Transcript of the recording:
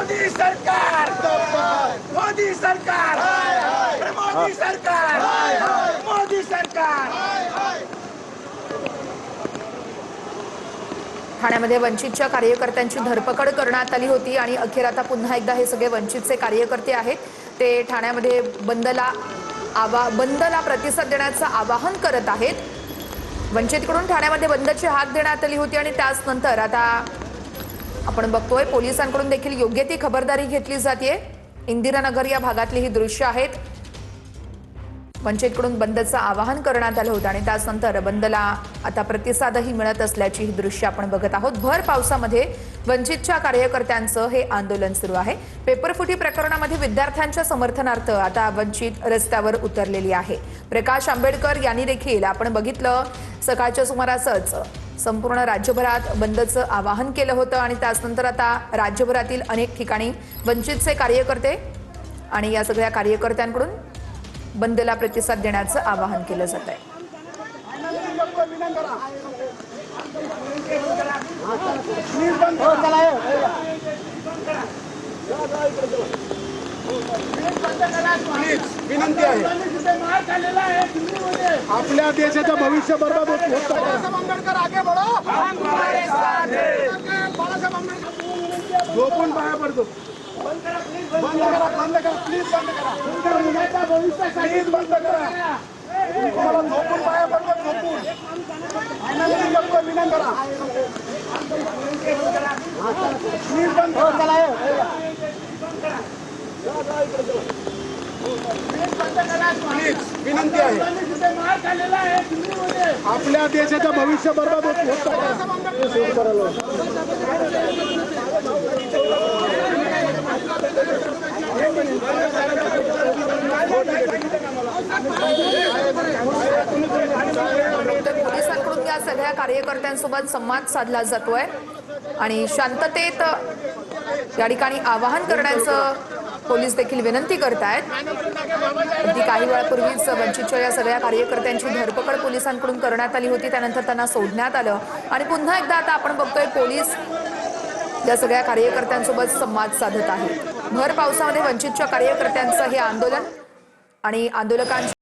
मोदी सरकार, मोदी सरकार, मोदी सरकार, मोदी सरकार। ठाण्यामध्ये वंचितच्या कार्यकर्त्यांची धरपकड करण्यात आली होती आणि अखेर आता पुन्हा एकदा हे सगळे वंचितचे कार्यकर्ते आहेत ते ठाण्यामध्ये बंदला प्रतिसाद देण्याचं आवाहन करत आहेत। वंचितकडून ठाण्यामध्ये बंदची हाक देण्यात आली होती आणि त्याच नंतर आता आपण बघतोय पोलिसांकडून देखील योग्य ती खबरदारी घेतली जाते। इंदिरानगर या भागातली ही दृश्य आहेत। वंचितकडून बंदचं आवाहन करण्यात आलं होतं आणि त्यानंतर बंदला आता प्रतिसादही मिळत असल्याची ही दृश्य आपण बघत आहोत। भर पावसामध्ये वंचितच्या कार्यकर्त्यांचं हे आंदोलन सुरू आहे। पेपरफुटी प्रकरणामध्ये विद्यार्थ्यांच्या समर्थनार्थ आता वंचित रस्त्यावर उतरलेली आहे। प्रकाश आंबेडकर यांनी देखील आपण बघितलं सकाळच्या सुमारासच संपूर्ण राज्यभरात बंदचं आवाहन केलं होतं आणि त्यानंतर आता राज्यभरातील अनेक ठिकाणी वंचितचे कार्यकर्ते आणि या सगळ्या कार्यकर्त्यांकडून बंदला प्रतिसाद देण्याचं आवाहन केलं जात आहे। विनंती आहे, आपल्या देशाचं भविष्य बर्बाद होत आहे। आंबेडकर आगे बढ़ो, झोपून पाया पडतो। बंद करा, बंद करा, प्लीज बंद करा। मुलाचा भविष्यासाठी बंद करा। तुम्हाला झोपून पाया पडतो, झोपून फायनली लोक विनंती करा, प्लीज बंद करा। विनंती आहे, आपल्या देशाचं भविष्य बर्बाद होत पोलिसांकडून या सगळ्या कार्यकर्त्यांसोबत संवाद साधला जातोय आणि शांततेत या ठिकाणी आवाहन करण्याचं पोलीस देखील विनंती करतायत। अगदी काही वेळापूर्वीच वंचितच्या या सगळ्या कार्यकर्त्यांची धरपकड पोलिसांकडून करण्यात आली होती, त्यानंतर त्यांना सोडण्यात आलं आणि पुन्हा एकदा आता आपण बघतोय पोलीस या सगळ्या कार्यकर्त्यांसोबत संवाद साधत आहेत। भर पावसामध्ये वंचितच्या कार्यकर्त्यांचं हे आंदोलन आणि आंदोलकांची